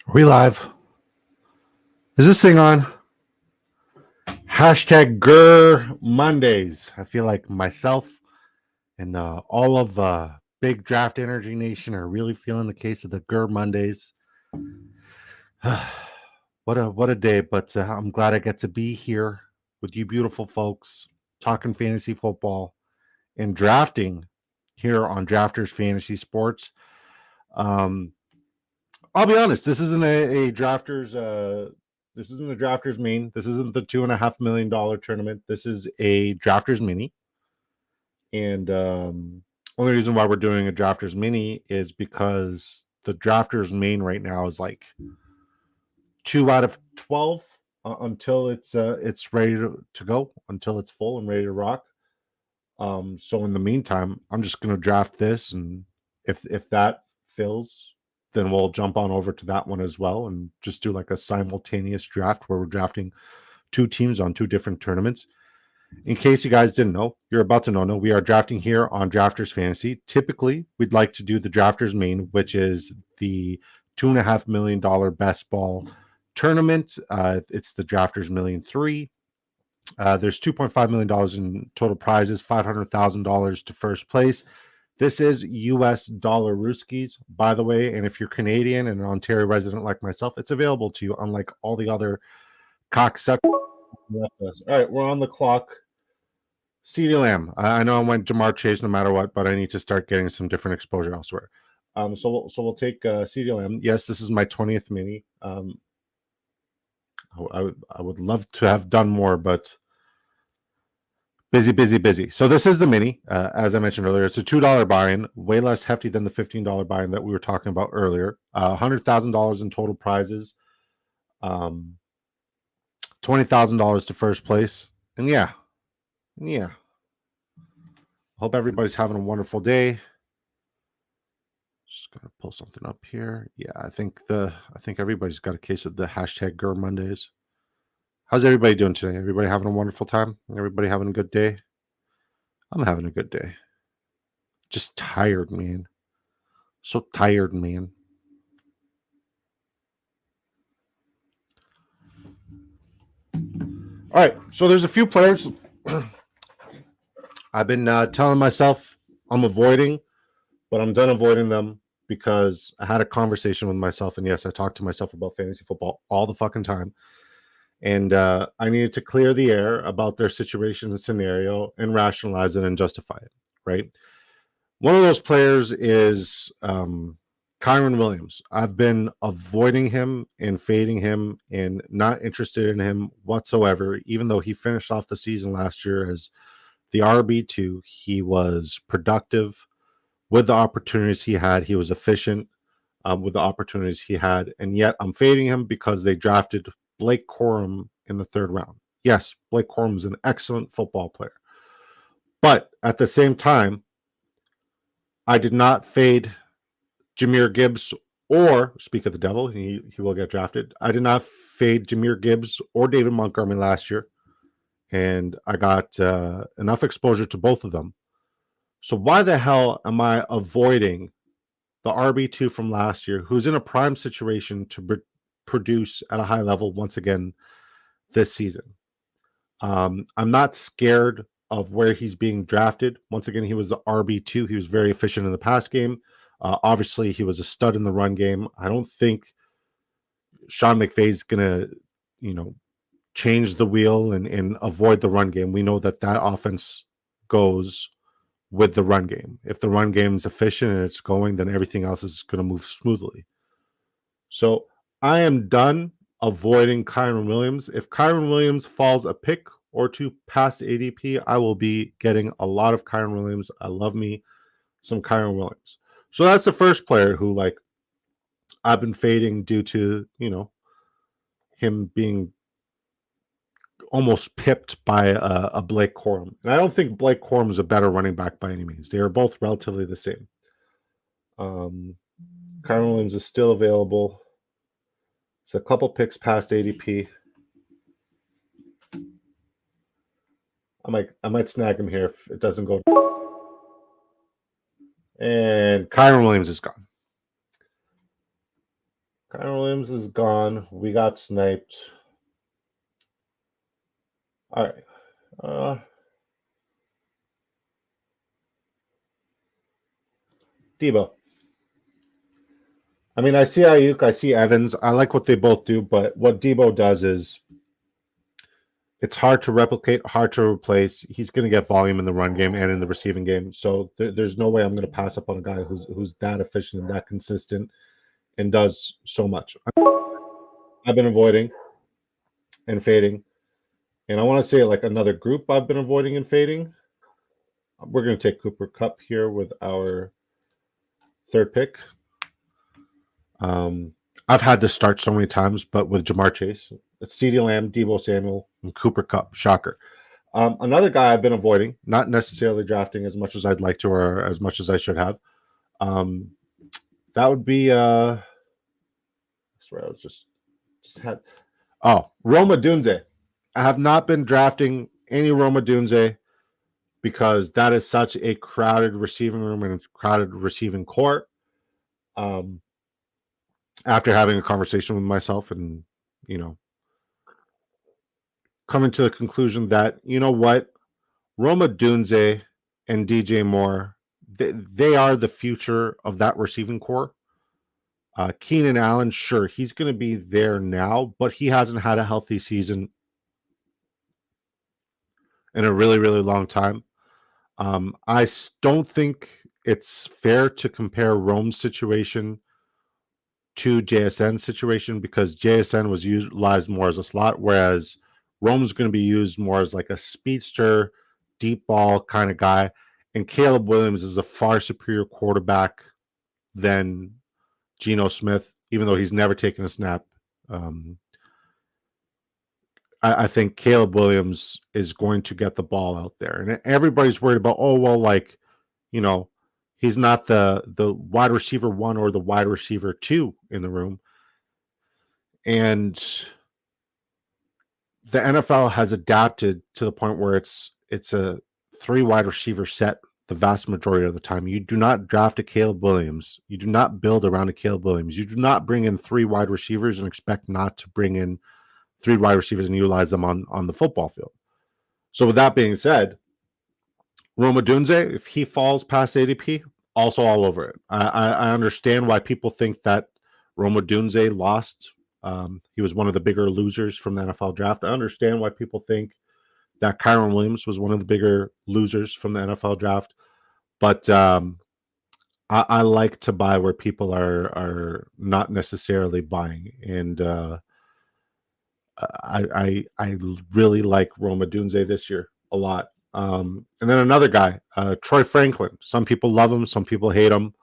Are we live? Is this thing on? Hashtag Gur Mondays. I feel like myself and all of Big Draft Energy Nation are really feeling the case of the Gur Mondays. what a day! But I'm glad I get to be here with you, beautiful folks, talking fantasy football and drafting here on Drafters Fantasy Sports. I'll be honest. This isn't a drafters. This isn't a drafters main. This isn't the $2.5 million tournament. This is a drafters mini. And only reason why we're doing a drafters mini is because the drafters main right now is like 2 out of 12 until it's ready to go, until it's full and ready to rock. So in the meantime, I'm just gonna draft this, and if that fills, then we'll jump on over to that one as well and just do like a simultaneous draft where we're drafting two teams on two different tournaments. In case you guys didn't know, you're about to know. No, we are drafting here on Drafters Fantasy. Typically, we'd like to do the Drafters main, which is the $2.5 million best ball tournament. It's the Drafters Million 3. There's $2.5 million in total prizes, $500,000 to first place. This is US dollar Ruskies, by the way. And if you're Canadian and an Ontario resident like myself, it's available to you, unlike all the other cocksuckers. All right, we're on the clock. CeeDee Lamb. I know I went Jamar Chase no matter what, but I need to start getting some different exposure elsewhere. So we'll take CeeDee Lamb. Yes, this is my 20th mini. I would love to have done more, but busy. So this is the mini. As I mentioned earlier, it's a $2 buy-in, way less hefty than the $15 buy-in that we were talking about earlier. $100,000 in total prizes, $20,000 to first place, and yeah. Hope everybody's having a wonderful day. Just gonna pull something up here. Yeah, I think everybody's got a case of the hashtag Gur Mondays. How's everybody doing today? Everybody having a wonderful time? Everybody having a good day? I'm having a good day. Just tired, man. So tired, man. All right, so there's a few players I've been telling myself I'm avoiding, but I'm done avoiding them because I had a conversation with myself, and yes, I talk to myself about fantasy football all the fucking time. And I needed to clear the air about their situation and scenario and rationalize it and justify it, right? One of those players is Kyren Williams. I've been avoiding him and fading him and not interested in him whatsoever, even though he finished off the season last year as the RB2. He was productive with the opportunities he had. He was efficient with the opportunities he had. And yet I'm fading him because they drafted Blake Corum in the 3rd round. Yes, Blake Corum is an excellent football player. But at the same time, I did not fade Jahmyr Gibbs or, speak of the devil, he will get drafted. I did not fade Jahmyr Gibbs or David Montgomery last year. And I got enough exposure to both of them. So why the hell am I avoiding the RB2 from last year, who's in a prime situation to produce at a high level once again this season? I'm not scared of where he's being drafted. Once again, he was the RB2. He was very efficient in the pass game. Obviously, he was a stud in the run game. I don't think Sean McVay's going to, change the wheel and avoid the run game. We know that offense goes with the run game. If the run game is efficient and it's going, then everything else is going to move smoothly. So I am done avoiding Kyren Williams. If Kyren Williams falls a pick or two past ADP, I will be getting a lot of Kyren Williams. I love me some Kyren Williams. So that's the first player who, I've been fading due to, him being almost pipped by a Blake Corum. And I don't think Blake Corum is a better running back by any means. They are both relatively the same. Kyren Williams is still available. It's a couple picks past ADP. I might snag him here if it doesn't go. And Kyren Williams is gone. Kyron Williams is gone. We got sniped. All right. Debo. I mean, I see Ayuk, I see Evans. I like what they both do, but what Debo does is it's hard to replicate, hard to replace. He's going to get volume in the run game and in the receiving game. So there's no way I'm going to pass up on a guy who's that efficient and that consistent and does so much. I've been avoiding and fading. And I want to say like another group I've been avoiding and fading. We're going to take Cooper Kupp here with our third pick. I've had this start so many times, but with Jamar Chase, it's CeeDee Lamb, Deebo Samuel, and Cooper Kupp. Shocker. Another guy I've been avoiding, not necessarily drafting as much as I'd like to or as much as I should have. That would be I swear I was just had Rome Odunze. I have not been drafting any Rome Odunze because that is such a crowded receiving room and crowded receiving court. After having a conversation with myself and, coming to the conclusion that, you know what, Rome Odunze and DJ Moore, they are the future of that receiving core. Keenan Allen, sure, he's going to be there now, but he hasn't had a healthy season in a really, really long time. I don't think it's fair to compare Rome's situation to JSN's situation because JSN was utilized more as a slot, whereas Rome's going to be used more as like a speedster, deep ball kind of guy. And Caleb Williams is a far superior quarterback than Geno Smith, even though he's never taken a snap. I think Caleb Williams is going to get the ball out there. And everybody's worried about, he's not the wide receiver 1 or the wide receiver 2 in the room. And the NFL has adapted to the point where it's a 3 wide receiver set the vast majority of the time. You do not draft a Caleb Williams. You do not build around a Caleb Williams. You do not bring in 3 wide receivers and expect not to bring in 3 wide receivers and utilize them on the football field. So with that being said, Rome Odunze, if he falls past ADP, also all over it. I understand why people think that Rome Odunze lost. He was one of the bigger losers from the NFL draft. I understand why people think that Kyron Williams was one of the bigger losers from the NFL draft. But I like to buy where people are not necessarily buying. And I really like Rome Odunze this year a lot. And then another guy, Troy Franklin. Some people love him, some people hate him.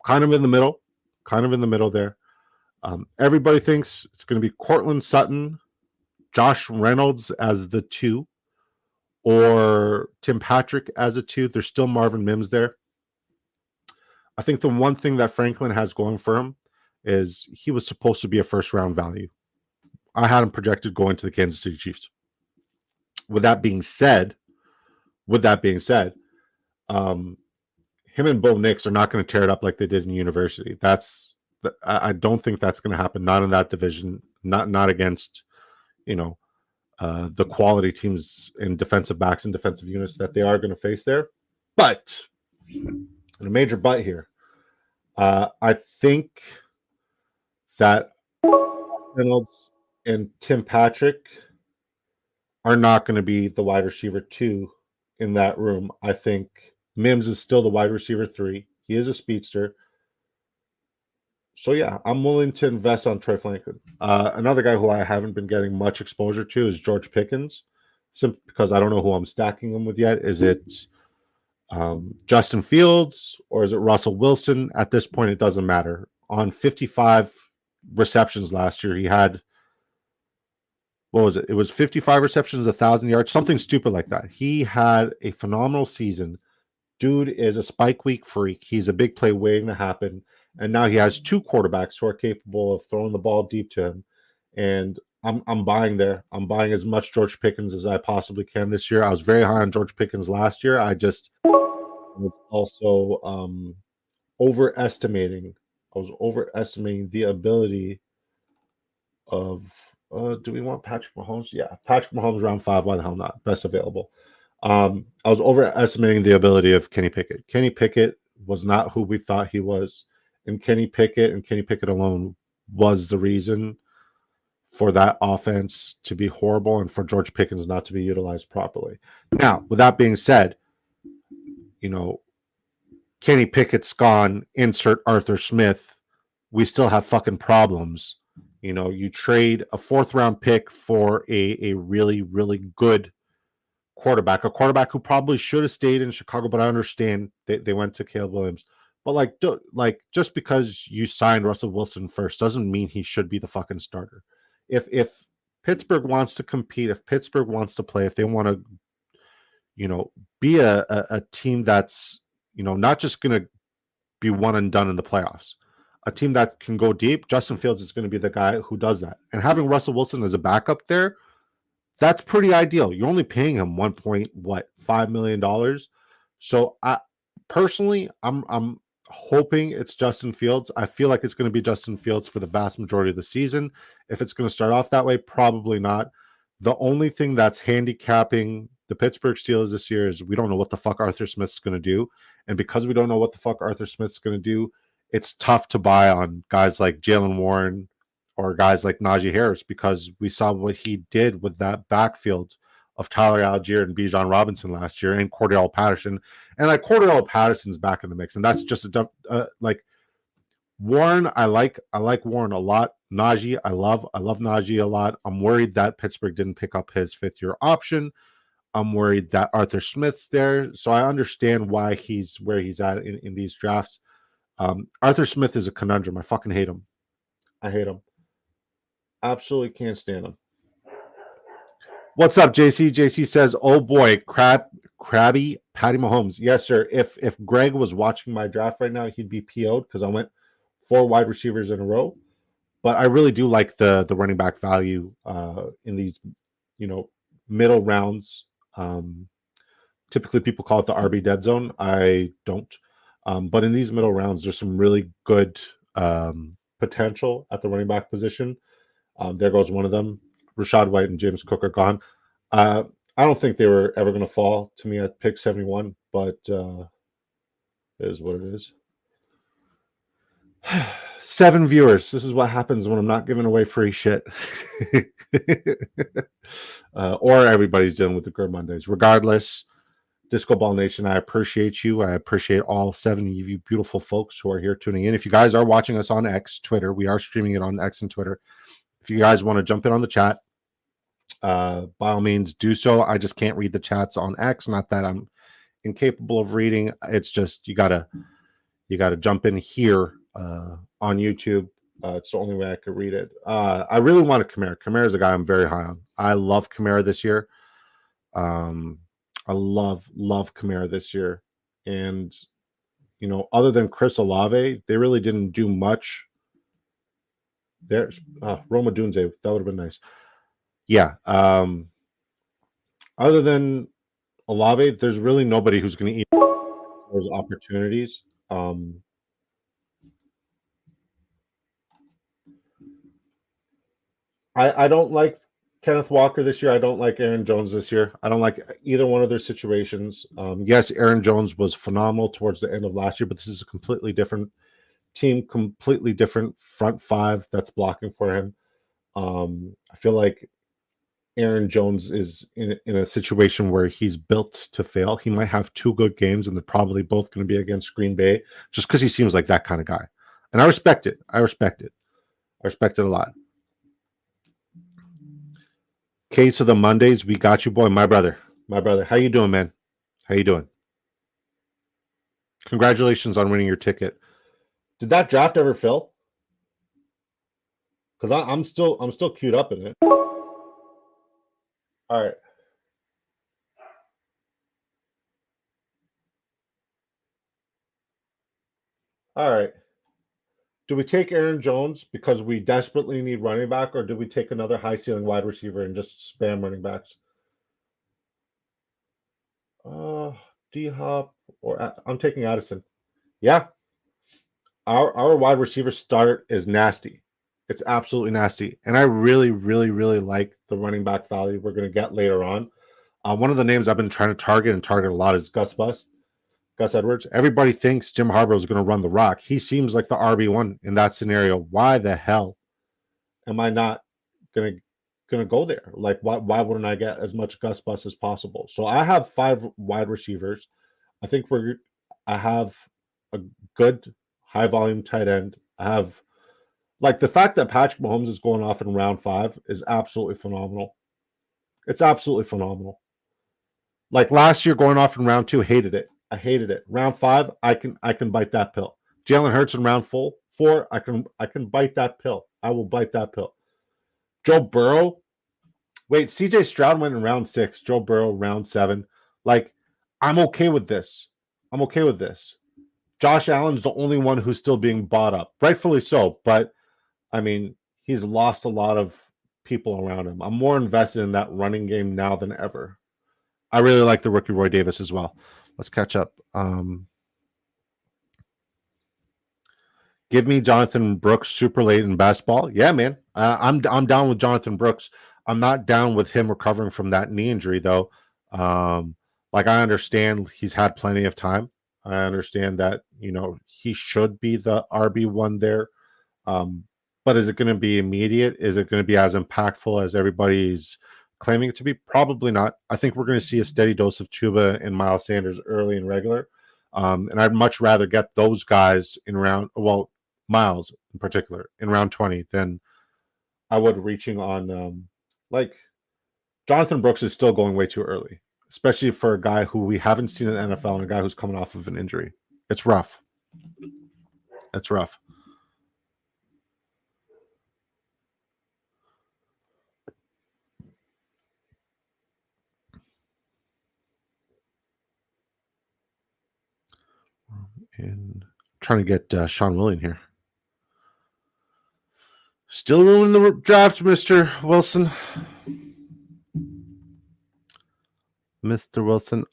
Kind of in the middle there. Everybody thinks it's going to be Courtland Sutton, Josh Reynolds as the 2, or Tim Patrick as a 2. There's still Marvin Mims there. I think the one thing that Franklin has going for him is he was supposed to be a first-round value. I had him projected going to the Kansas City Chiefs. With that being said, him and Bo Nix are not going to tear it up like they did in university. I don't think that's going to happen. Not in that division. Not against, the quality teams in defensive backs and defensive units that they are going to face there. But, and a major but here, I think that Reynolds and Tim Patrick are not going to be the wide receiver 2 in that room. I think Mims is still the wide receiver 3. He is a speedster. So, yeah, I'm willing to invest on Troy Franklin. Another guy who I haven't been getting much exposure to is George Pickens, simply because I don't know who I'm stacking him with yet. Is it Justin Fields or is it Russell Wilson? At this point, it doesn't matter. On 55 receptions last year, he had, what was it? It was 55 receptions, 1,000 yards, something stupid like that. He had a phenomenal season. Dude is a spike week freak. He's a big play waiting to happen. And now he has 2 quarterbacks who are capable of throwing the ball deep to him. And I'm buying there. I'm buying as much George Pickens as I possibly can this year. I was very high on George Pickens last year. I just was also overestimating the ability do we want Patrick Mahomes? Yeah, Patrick Mahomes round 5. Why the hell not? Best available. I was overestimating the ability of Kenny Pickett. Kenny Pickett was not who we thought he was, and Kenny Pickett alone was the reason for that offense to be horrible and for George Pickens not to be utilized properly. Now, with that being said, Kenny Pickett's gone, insert Arthur Smith. We still have fucking problems. You trade a 4th-round pick for a really, really good quarterback, a quarterback who probably should have stayed in Chicago, but I understand they went to Caleb Williams. But just because you signed Russell Wilson first doesn't mean he should be the fucking starter. If Pittsburgh wants to compete, if Pittsburgh wants to play, if they want to, be a team that's, not just going to be one and done in the playoffs, a team that can go deep, Justin Fields is going to be the guy who does that. And having Russell Wilson as a backup there, that's pretty ideal. You're only paying him $1.5 million. So I personally, I'm hoping it's Justin Fields. I feel like it's going to be Justin Fields for the vast majority of the season. If it's going to start off that way, probably not. The only thing that's handicapping the Pittsburgh Steelers this year is we don't know what the fuck Arthur Smith's going to do. And because we don't know what the fuck Arthur Smith's going to do, it's tough to buy on guys like Jaylen Warren or guys like Najee Harris, because we saw what he did with that backfield of Tyler Algier and Bijan Robinson last year, and Cordell Patterson. And Cordell Patterson's back in the mix, and that's just Warren. I like Warren a lot. Najee, I love Najee a lot. I'm worried that Pittsburgh didn't pick up his 5th-year option. I'm worried that Arthur Smith's there, so I understand why he's where he's at in these drafts. Arthur Smith is a conundrum. I fucking hate him. I hate him. Absolutely can't stand him. What's up, JC? JC says, "Oh boy, crabby Patty Mahomes." Yes, sir. If Greg was watching my draft right now, he'd be PO'd because I went 4 wide receivers in a row. But I really do like the running back value in these, middle rounds. Typically, people call it the RB dead zone. I don't. But in these middle rounds, there's some really good potential at the running back position. There goes one of them. Rachaad White and James Cook are gone. I don't think they were ever going to fall to me at pick 71, but it is what it is. 7 viewers. This is what happens when I'm not giving away free shit. Or everybody's dealing with the Good Mondays. Regardless, Disco Ball Nation, I appreciate you. I appreciate all 7 of you beautiful folks who are here tuning in. If you guys are watching us on X, Twitter, we are streaming it on X and Twitter. If you guys want to jump in on the chat, by all means do so. I just can't read the chats on X. Not that I'm incapable of reading. It's just you gotta jump in here on YouTube. It's the only way I could read it. I really wanted Kamara. Kamara is a guy I'm very high on. I love Kamara this year. I love Kamara this year. And, other than Chris Olave, they really didn't do much. There's Roma Dunze. That would have been nice. Yeah. Other than Olave, there's really nobody who's going to eat those opportunities. I don't like Kenneth Walker this year. I don't like Aaron Jones this year. I don't like either one of their situations. Yes, Aaron Jones was phenomenal towards the end of last year, but this is a completely different team, completely different front 5 that's blocking for him. I feel like Aaron Jones is in a situation where he's built to fail. He might have 2 good games, and they're probably both going to be against Green Bay, just because he seems like that kind of guy. And I respect it. I respect it a lot. Case of the Mondays, we got you, boy. My brother. How you doing, man? How you doing? Congratulations on winning your ticket. Did that draft ever fill? Because I'm still queued up in it. All right. All right. Do we take Aaron Jones because we desperately need running back, or do we take another high ceiling wide receiver and just spam running backs? D-Hop, or I'm taking Addison. Yeah. Our wide receiver start is nasty. It's absolutely nasty. And I really, really, really like the running back value we're going to get later on. One of the names I've been trying to target a lot is Gus Edwards. Everybody thinks Jim Harbaugh is going to run the rock. He seems like the RB1 in that scenario. Why the hell am I not going to go there? Like, why wouldn't I get as much Gus Bus as possible? So I have 5 wide receivers. I have a good high volume tight end. I have like the fact that Patrick Mahomes is going off in round 5 is absolutely phenomenal. It's absolutely phenomenal. Like last year, going off in round 2, hated it. I hated it. Round 5, I can bite that pill. Jalen Hurts in round 4, I can bite that pill. I will bite that pill. Joe Burrow. Wait, CJ Stroud went in round 6. Joe Burrow round 7. Like, I'm okay with this. Josh Allen's the only one who's still being bought up, rightfully so. But I mean, he's lost a lot of people around him. I'm more invested in that running game now than ever. I really like the rookie Roy Davis as well. Let's catch up. Give me Jonathan Brooks super late in basketball. Yeah, man. I'm down with Jonathan Brooks. I'm not down with him recovering from that knee injury, though. Like, I understand he's had plenty of time. I understand that, he should be the RB1 there. But is it going to be immediate? Is it going to be as impactful as everybody's claiming it to be? Probably not. I think we're going to see a steady dose of Chuba and Miles Sanders early and regular. And I'd much rather get those guys Miles in particular, in round 20 than I would reaching on, like, Jonathan Brooks is still going way too early, especially for a guy who we haven't seen in the NFL and a guy who's coming off of an injury. It's rough. It's rough. And trying to get Sean William here. Still ruling the draft, Mr. Wilson. Mr. Wilson.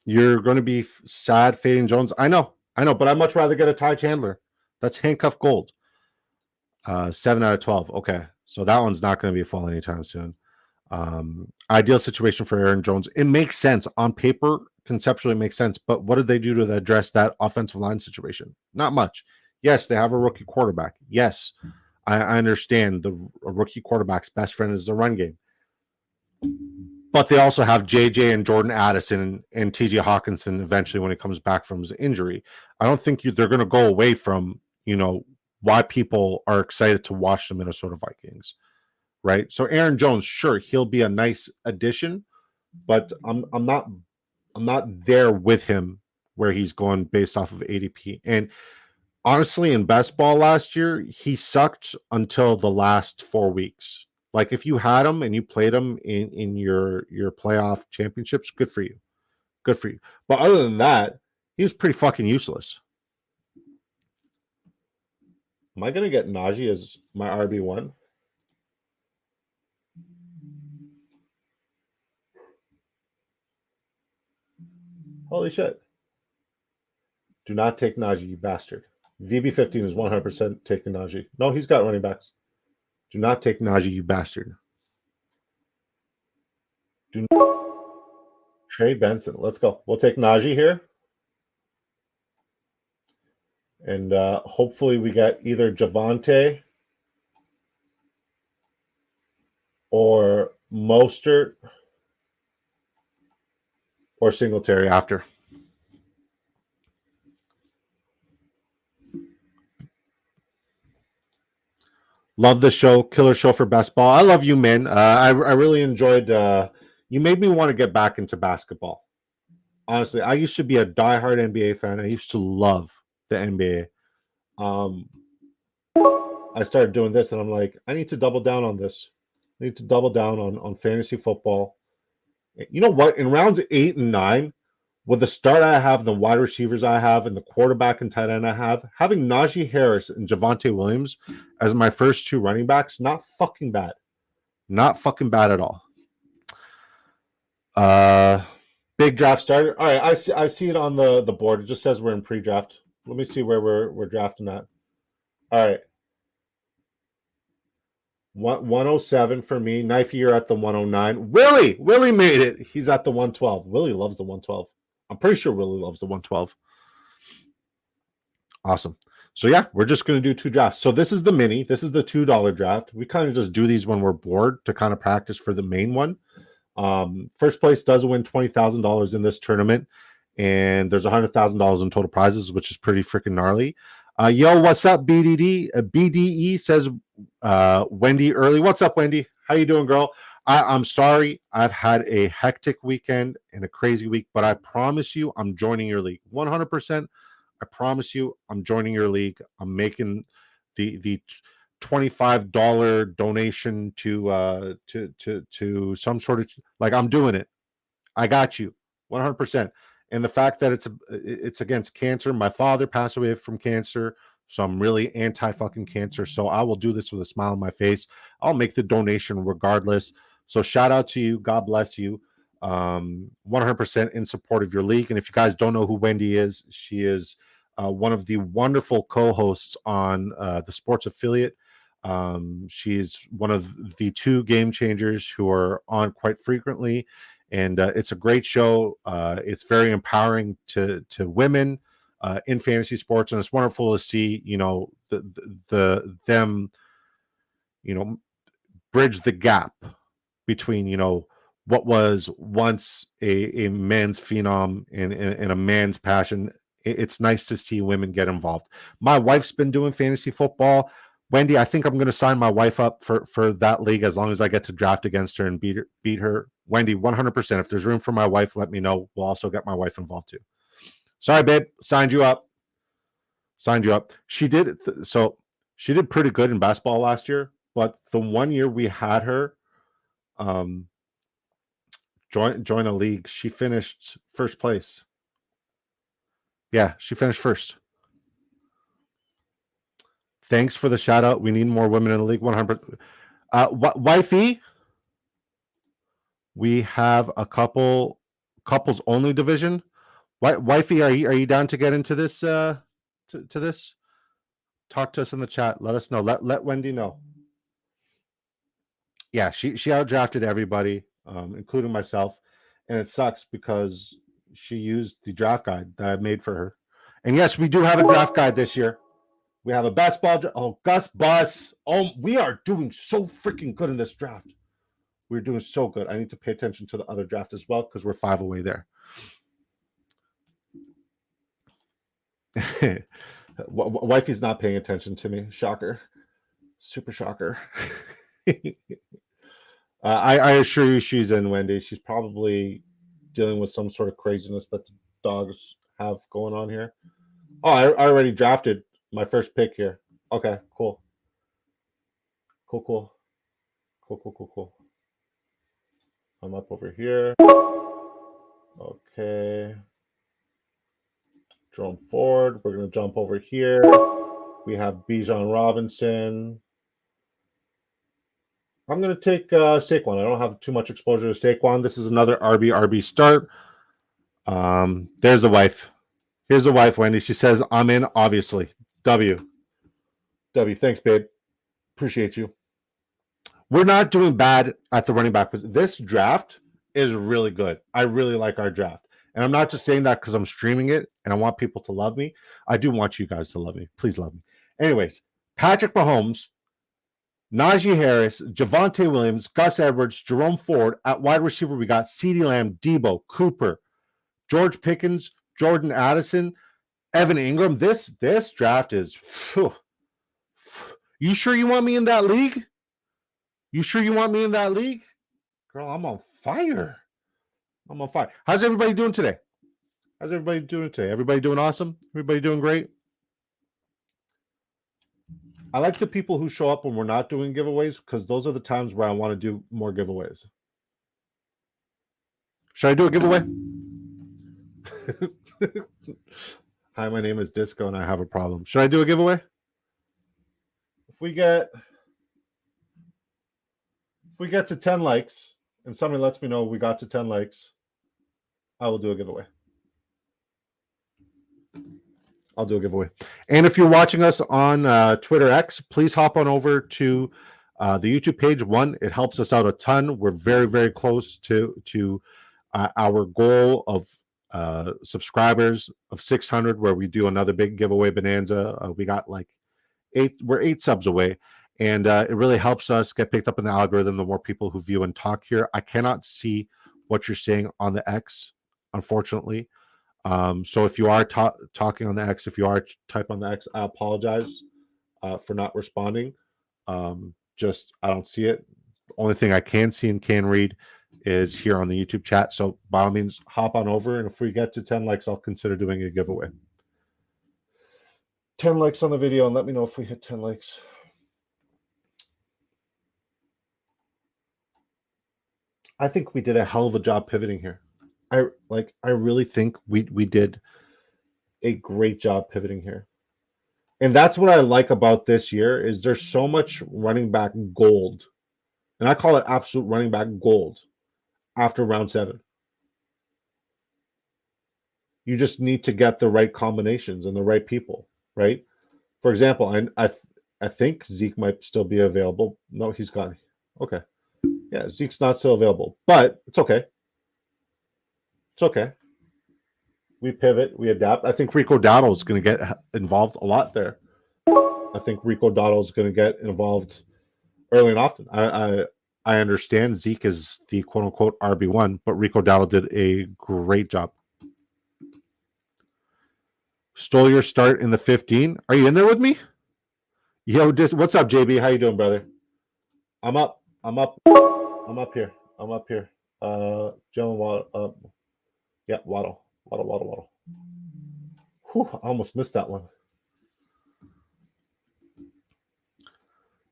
You're going to be sad fading Jones. I know, but I'd much rather get a Ty Chandler. That's handcuff gold. 7 out of 12. Okay, so that one's not going to be a fall anytime soon. Ideal situation for Aaron Jones. It makes sense on paper. Conceptually, it makes sense. But what did they do to address that offensive line situation? Not much. Yes, they have a rookie quarterback. Yes, I understand a rookie quarterback's best friend is the run game. But they also have JJ and Jordan Addison and TJ Hawkinson eventually when he comes back from his injury. I don't think they're going to go away from, why people are excited to watch the Minnesota Vikings, right? So Aaron Jones, sure, he'll be a nice addition, but I'm not there with him where he's going based off of ADP. And honestly, in best ball last year, he sucked until the last 4 weeks. Like, if you had him and you played him in your playoff championships, good for you. Good for you. But other than that, he was pretty fucking useless. Am I going to get Najee as my RB1? Holy shit. Do not take Najee, you bastard. VB15 is 100% taking Najee. No, he's got running backs. Do not take Najee, you bastard. Trey Benson. Let's go. We'll take Najee here. And hopefully we get either Javonte or Mostert or Singletary after. Love the show. Killer show for basketball. I love you, man. I really enjoyed. You made me want to get back into basketball. Honestly, I used to be a diehard NBA fan. I used to love the NBA. I started doing this, and I'm like, I need to double down on this. I need to double down on fantasy football. You know what? In rounds 8 and 9, with the start I have, the wide receivers I have, and the quarterback and tight end I have, having Najee Harris and Javonte Williams as my first 2 running backs, not fucking bad. Not fucking bad at all. Big draft starter. All right, I see it on the board. It just says we're in pre-draft. Let me see where we're drafting at. All right. 107 for me. Knifey, you're at the 109. Willie made it. He's at the 112. Willie loves the 112. I'm pretty sure Willie loves the 112. Awesome. So yeah, we're just going to do 2 drafts. So this is the mini. This is the $2 draft. We kind of just do these when we're bored to kind of practice for the main one. First place does win $20,000 in this tournament, and there's $100,000 in total prizes, which is pretty freaking gnarly. Yo, what's up, BDD? BDE says Wendy early. What's up, Wendy? How you doing, girl? I'm sorry. I've had a hectic weekend and a crazy week, but I promise you I'm joining your league 100%. I promise you I'm joining your league. I'm making the $25 donation to some sort of, like, I'm doing it. I got you 100%. And the fact that it's against cancer. My father passed away from cancer, so I'm really anti fucking cancer. So I will do this with a smile on my face. I'll make the donation regardless. So shout out to you. God bless you. 100% in support of your league. And if you guys don't know who Wendy is, she is one of the wonderful co-hosts on the Sports Affiliate. She's one of the 2 game changers who are on quite frequently, and it's a great show. It's very empowering to women in fantasy sports, and it's wonderful to see them bridge the gap between what was once a man's phenom and a man's passion. It's nice to see women get involved. My wife's been doing fantasy football. Wendy, I think I'm going to sign my wife up for that league as long as I get to draft against her and beat her. Wendy, 100%. If there's room for my wife, let me know. We'll also get my wife involved too. Sorry, babe. Signed you up. She did pretty good in basketball last year, but the one year we had her join a league, she finished first place. Yeah, she finished first. Thanks for the shout out. We need more women in the league. 100. Wifey, we have a couples only division. Wifey, are you down to get into this? To this? Talk to us in the chat. Let us know. Let Wendy know. Yeah, she outdrafted everybody, including myself, and it sucks because she used the draft guide that I made for her. And yes, we do have a draft guide this year. We have a best ball. Oh, Gus Bus. Oh, we are doing so freaking good in this draft. We're doing so good. I need to pay attention to the other draft as well because we're 5 away there. Wifey's not paying attention to me. Shocker. Super shocker. I assure you she's in, Wendy. She's probably dealing with some sort of craziness that the dogs have going on here. Oh, I already drafted my first pick here. Okay, cool. Cool. I'm up over here. Okay. Jerome Ford. We're going to jump over here. We have Bijan Robinson. I'm going to take Saquon. I don't have too much exposure to Saquon. This is another RB start. There's the wife. Here's the wife, Wendy. She says, I'm in, obviously. W. Thanks, babe. Appreciate you. We're not doing bad at the running back position. This draft is really good. I really like our draft. And I'm not just saying that because I'm streaming it and I want people to love me. I do want you guys to love me. Please love me. Anyways, Patrick Mahomes, Najee Harris, Javonte Williams, Gus Edwards, Jerome Ford. At wide receiver, we got CeeDee Lamb, Debo, Cooper, George Pickens, Jordan Addison, Evan Ingram. This draft is... You sure you want me in that league? Girl, I'm on fire. How's everybody doing today? Everybody doing awesome? Everybody doing great? I like the people who show up when we're not doing giveaways because those are the times where I want to do more giveaways. Should I do a giveaway? Hi, my name is Disco and I have a problem. Should I do a giveaway? If we get to 10 likes and somebody lets me know we got to 10 likes, I will do a giveaway. I'll do a giveaway. And if you're watching us on Twitter X, please hop on over to The YouTube page, one, it helps us out a ton. We're very, very close to our goal of subscribers of 600, where we do another big giveaway bonanza. We got like we're 8 subs away, and it really helps us get picked up in the algorithm the more people who view and talk here. I cannot see what you're saying on the X, unfortunately. So if you are talking on the X, if you are type on the X, I apologize for not responding. Just I don't see it. The only thing I can see and can read is here on the YouTube chat. So by all means, hop on over, and if we get to 10 likes, I'll consider doing a giveaway. 10 likes on the video, and let me know if we hit 10 likes. I think we did a hell of a job pivoting here. I really think we did a great job pivoting here. And that's what I like about this year is there's so much running back gold. And I call it absolute running back gold after round 7. You just need to get the right combinations and the right people, right? For example, I think Zeke might still be available. No, he's gone. Okay. Yeah, Zeke's not still available, but it's okay. It's okay. We pivot, we adapt. I think Rico Dowdle is going to get involved a lot there. I think Rico Dowdle is going to get involved early and often. I understand Zeke is the quote-unquote RB1, but Rico Dowdle did a great job. Stole your start in the 15. Are you in there with me? Yo, what's up, JB? How you doing, brother? I'm up here. Jalen Waddle. Yeah, Waddle. Whew, I almost missed that one.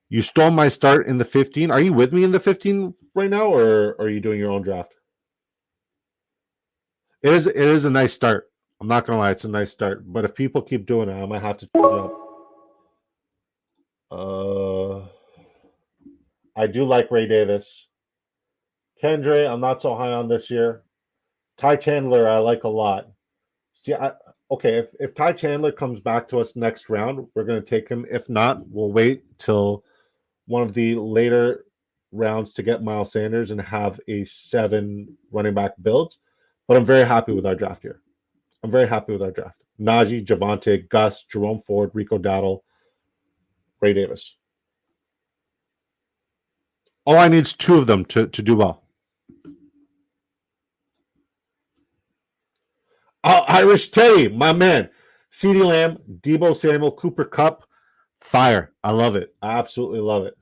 You stole my start in the 15. Are you with me in the 15 right now, or are you doing your own draft? It is a nice start. I'm not gonna lie, it's a nice start. But if people keep doing it, I might have to change it up. I do like Ray Davis. Kendre, I'm not so high on this year. Ty Chandler, I like a lot. See, okay, if Ty Chandler comes back to us next round, we're going to take him. If not, we'll wait till one of the later rounds to get Miles Sanders and have a 7 running back build. But I'm very happy with our draft here. Najee, Javonte, Gus, Jerome Ford, Rico Dowdle, Ray Davis. All I need is 2 of them to do well. Oh, Irish Teddy, my man. CeeDee Lamb, Deebo Samuel, Cooper Kupp. Fire. I love it. I absolutely love it.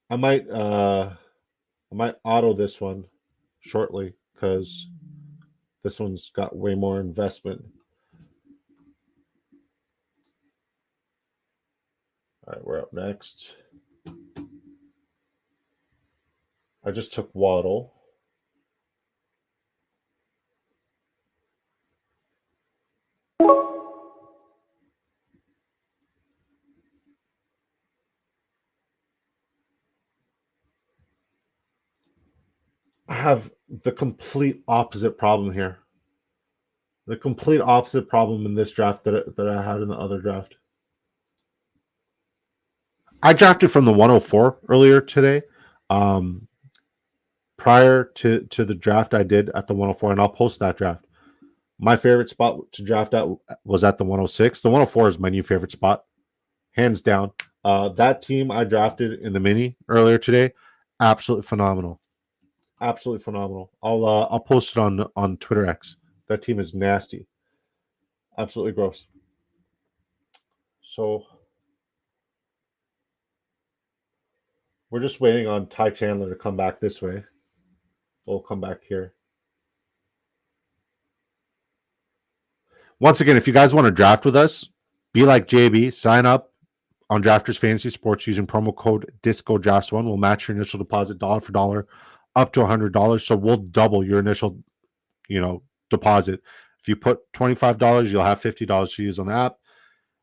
I might auto this one shortly because this one's got way more investment. All right, we're up next. I just took Waddle. I have the complete opposite problem here. The complete opposite problem in this draft that I had in the other draft. I drafted from the 104 earlier today. Prior to the draft I did at the 104, and I'll post that draft. My favorite spot to draft at was at the 106. The 104 is my new favorite spot, hands down. That team I drafted in the mini earlier today, absolutely phenomenal. Absolutely phenomenal. I'll post it on Twitter X. That team is nasty. Absolutely gross. So we're just waiting on Ty Chandler to come back this way. We'll come back here. Once again, if you guys want to draft with us, be like JB, sign up on Drafters Fantasy Sports using promo code DiscoDrafts1. We'll match your initial deposit dollar for dollar up to $100. So we'll double your initial, deposit. If you put $25, you'll have $50 to use on the app.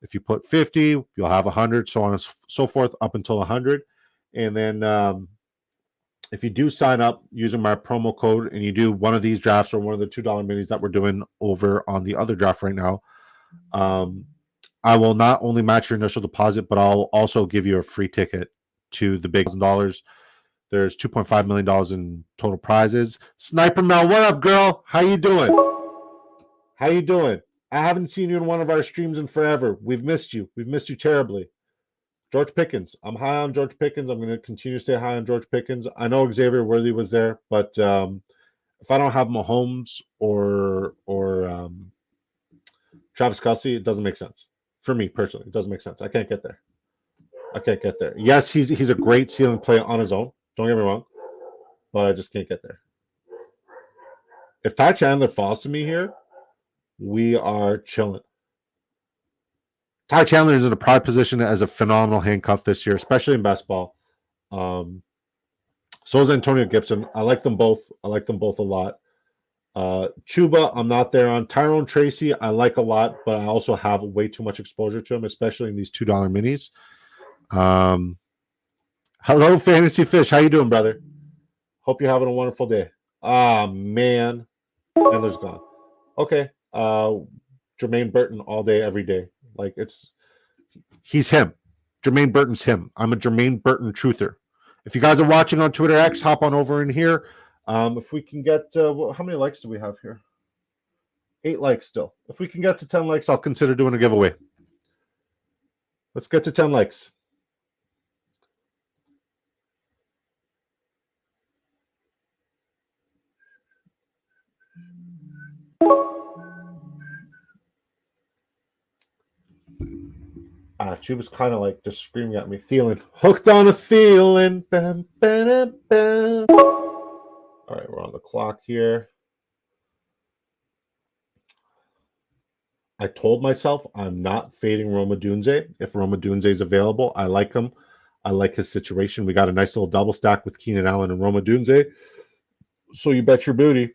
If you put 50, you'll have 100, so on and so forth, up until 100. And then if you do sign up using my promo code and you do one of these drafts or one of the $2 minis that we're doing over on the other draft right now, I will not only match your initial deposit, but I'll also give you a free ticket to the big $1,000. There's $2.5 million in total prizes. Sniper Mel, what up, girl? How you doing? How you doing? I haven't seen you in one of our streams in forever. We've missed you. We've missed you terribly. George Pickens. I'm high on George Pickens. I'm going to continue to stay high on George Pickens. I know Xavier Worthy was there, but if I don't have Mahomes or Travis Kelce, it doesn't make sense. For me personally, it doesn't make sense. I can't get there. Yes, he's a great ceiling player on his own. Don't get me wrong, but I just can't get there. If Ty Chandler falls to me here, we are chilling. Ty Chandler is in a pride position as a phenomenal handcuff this year, especially in best ball. So is Antonio Gibson. I like them both. I like them both a lot. Chuba, I'm not there on. Tyrone Tracy, I like a lot, but I also have way too much exposure to him, especially in these $2 minis. Hello, Fantasy Fish. How you doing, brother? Hope you're having a wonderful day. Ah, man. Chandler's gone. Okay. Jermaine Burton all day, every day. Like, he's him. Jermaine Burton's him. I'm a Jermaine Burton truther. If you guys are watching on Twitter X, hop on over in here. If we can get, how many likes do we have here? 8 likes still. If we can get to 10 likes, I'll consider doing a giveaway. Let's get to 10 likes. Chuba's kind of like just screaming at me. Thielen. Hooked on a Thielen. Bam, bam, bam. All right, we're on the clock here. I told myself I'm not fading Rome Odunze. If Rome Odunze is available, I like him. I like his situation. We got a nice little double stack with Keenan Allen and Rome Odunze. So you bet your booty.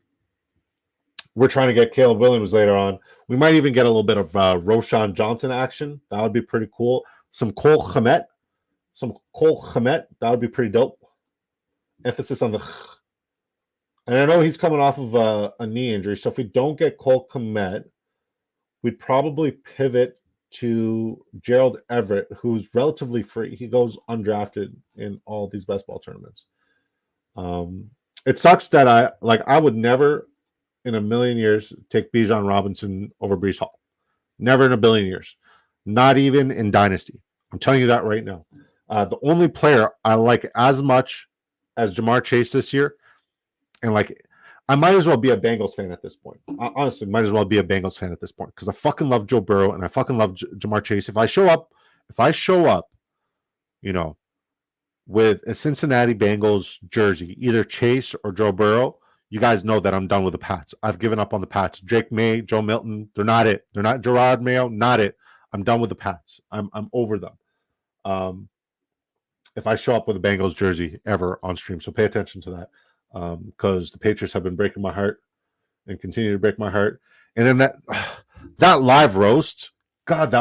We're trying to get Caleb Williams later on. We might even get a little bit of Roshan Johnson action. That would be pretty cool. Some Cole Kmet. That would be pretty dope. Emphasis on the. And I know he's coming off of a knee injury. So if we don't get Cole Kmet, we'd probably pivot to Gerald Everett, who's relatively free. He goes undrafted in all these best ball tournaments. It sucks that I would never in a million years take Bijan Robinson over Breece Hall. Never in a billion years. Not even in Dynasty. I'm telling you that right now. The only player I like as much as Jamar Chase this year, and I might as well be a Bengals fan at this point. I honestly might as well be a Bengals fan at this point because I fucking love Joe Burrow and I fucking love Jamar Chase. If I show up, with a Cincinnati Bengals jersey, either Chase or Joe Burrow, you guys know that I'm done with the Pats. I've given up on the Pats. Drake May, Joe Milton, they're not it. They're not Gerard Mayo, not it. I'm done with the Pats. I'm over them. If I show up with a Bengals jersey ever on stream, so pay attention to that. Because the Patriots have been breaking my heart and continue to break my heart. And then that live roast, God,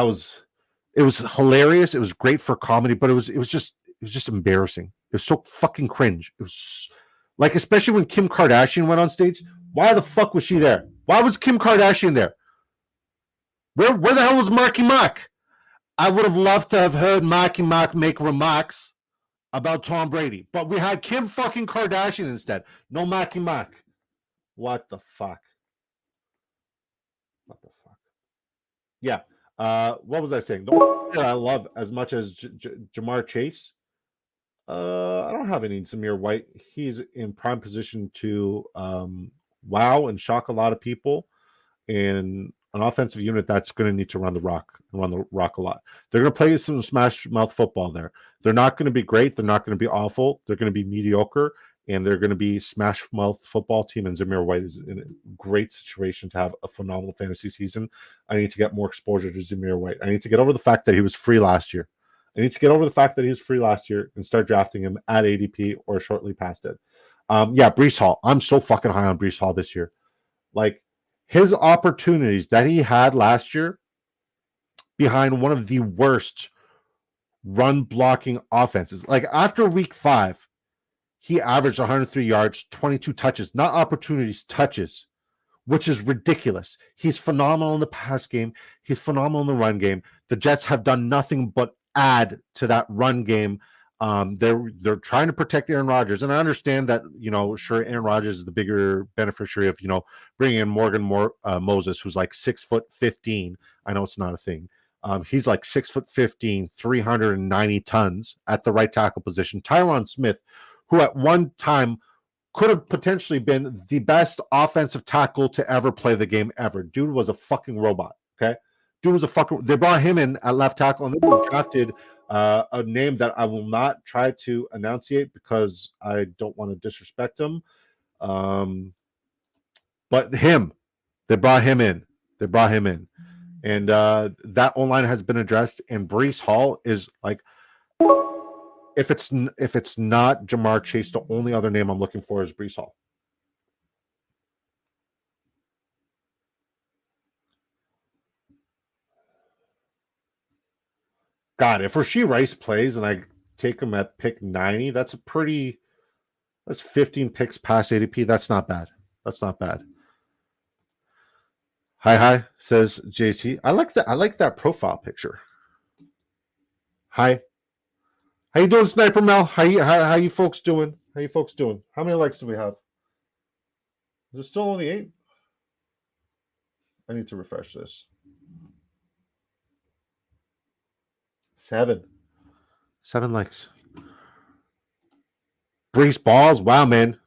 it was hilarious. It was great for comedy, but it was just embarrassing. It was so fucking cringe. It was especially when Kim Kardashian went on stage. Why the fuck was she there? Why was Kim Kardashian there? Where the hell was Marky Mark? I would have loved to have heard Marky Mark make remarks about Tom Brady, but we had Kim fucking Kardashian instead. No Marky Mark. What the fuck? Yeah. What was I saying? The one that I love as much as Jamar Chase. I don't have any Zamir White. He's in prime position to wow and shock a lot of people. In an offensive unit that's going to need to run the rock a lot. They're going to play some smash mouth football there. They're not going to be great. They're not going to be awful. They're going to be mediocre, and they're going to be smash mouth football team. And Zamir White is in a great situation to have a phenomenal fantasy season. I need to get more exposure to Zamir White. I need to get over the fact that he was free last year. and start drafting him at ADP or shortly past it. Breece Hall. I'm so fucking high on Breece Hall this year. Like, his opportunities that he had last year behind one of the worst run blocking offenses. Like, after week 5, he averaged 103 yards, 22 touches, not opportunities, touches, which is ridiculous. He's phenomenal in the pass game. He's phenomenal in the run game. The Jets have done nothing but add to that run game. They're trying to protect Aaron Rodgers, and I understand that, sure, Aaron Rodgers is the bigger beneficiary of bringing in Morgan Moses, who's like 6'15". I know it's not a thing. He's like 6'15", 390 tons at the right tackle position. Tyron Smith, who at one time could have potentially been the best offensive tackle to ever play the game ever. Dude was a fucking robot. Okay, They brought him in at left tackle, and they drafted a name that I will not try to enunciate because I don't want to disrespect him. But they brought him in. And that O-line has been addressed. And Breece Hall is like, if it's not Jamar Chase, the only other name I'm looking for is Breece Hall. God, if Rashee Rice plays and I take him at pick 90, that's 15 picks past ADP. That's not bad. Hi, says JC. I like that profile picture. Hi. How you doing, Sniper Mel? How you folks doing? How many likes do we have? Is it still only 8? I need to refresh this. 7 likes. Breece balls. Wow, man.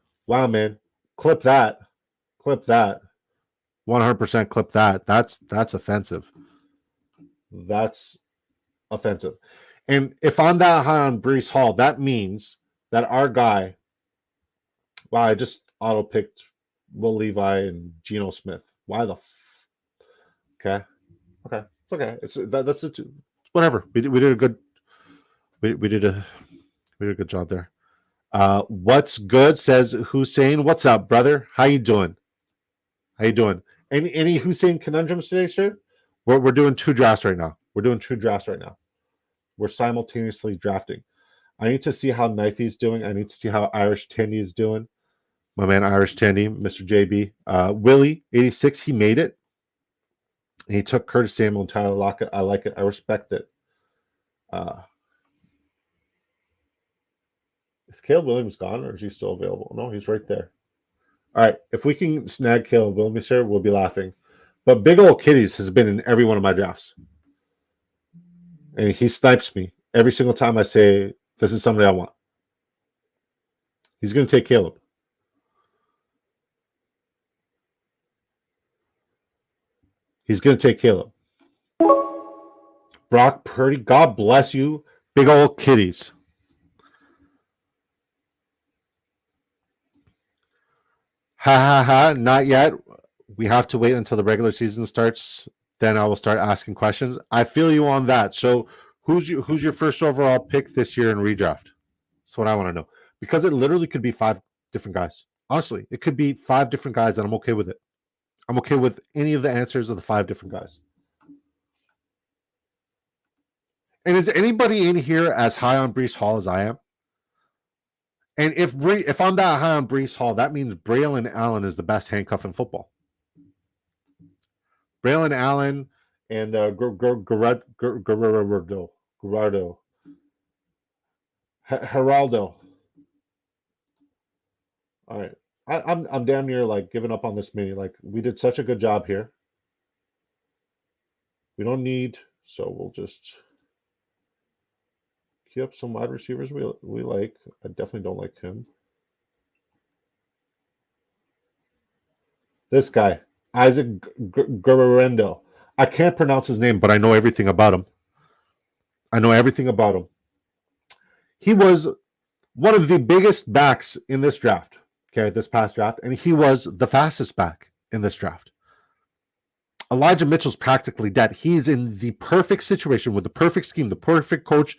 Clip that. 100% clip that. That's offensive. And if I'm that high on Breece Hall, that means that our guy. Wow, I just auto picked Will Levi and Geno Smith. Why the? Okay, it's okay. That's it. Whatever. We did a good. We did a good job there. What's good, says Hussein. What's up, brother? How you doing? Any Hussein conundrums today, sir? We're doing 2 drafts right now. We're simultaneously drafting. I need to see how Knifey's doing. I need to see how Irish Tandy is doing. My man Irish Tandy, Mr. JB. Willie, 86, he made it. He took Curtis Samuel and Tyler Lockett. I like it. I respect it. Is Caleb Williams gone, or is he still available? No, he's right there. All right. If we can snag Caleb Williams here, we'll be laughing. But Big Ol' Kitties has been in every one of my drafts. And he snipes me every single time I say, this is somebody I want. He's going to take Caleb. Brock Purdy, God bless you. Big Ol' Kitties. Ha, not yet. We have to wait until the regular season starts. Then I will start asking questions. I feel you on that. So who's your first overall pick this year in redraft? That's what I want to know. Because it literally could be 5 different guys. Honestly, it could be 5 different guys, and I'm okay with it. I'm okay with any of the answers of the 5 different guys. And is anybody in here as high on Breece Hall as I am? And if I'm that high on Breece Hall, that means Braylon Allen is the best handcuff in football. Braylon Allen and Geraldo. All right, I'm damn near like giving up on this mini. Like, we did such a good job here. We don't need, so we'll just queue up some wide receivers we like. I definitely don't like him. This guy, Isaac Guerrero. I can't pronounce his name, but I know everything about him. He was one of the biggest backs in this draft, this past draft, and he was the fastest back in this draft. Elijah Mitchell's practically dead. He's in the perfect situation with the perfect scheme, the perfect coach,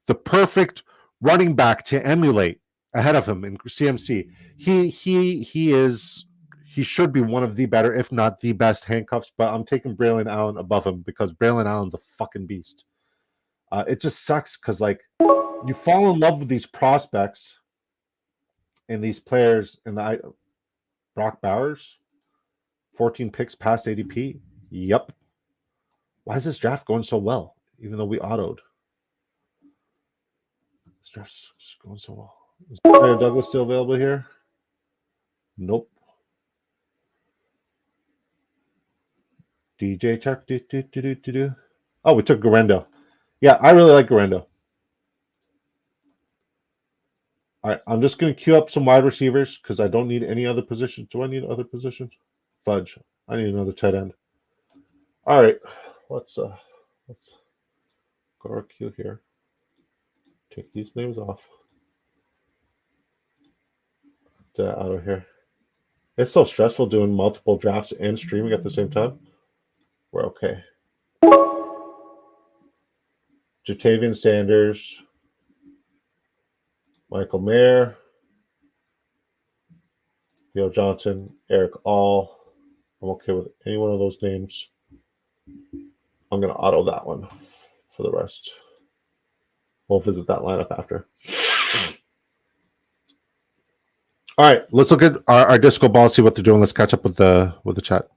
the perfect running back to emulate ahead of him in CMC. He should be one of the better, if not the best handcuffs, but I'm taking Braylon Allen above him because Braylon Allen's a fucking beast. It just sucks because, like, you fall in love with these prospects and these players and Brock Bowers, 14 picks past ADP. Yep. Why is this draft going so well? even though we autoed. This draft's going so well. Is Mario Douglas still available here? Nope. DJ Chuck. Oh, we took Garendo. Yeah, I really like Garendo. All right, I'm just going to queue up some wide receivers because I don't need any other positions. Do I need other positions? Fudge. I need another tight end. All right, let's go our queue here. Take these names off. Get out of here. It's so stressful doing multiple drafts and streaming at the same time. We're okay. Jatavian Sanders, Michael Mayer, Theo Johnson, Eric All. I'm okay with any one of those names. I'm going to auto that one for the rest. We'll visit that lineup after. All right, let's look at our disco ball, see what they're doing. Let's catch up with the chat.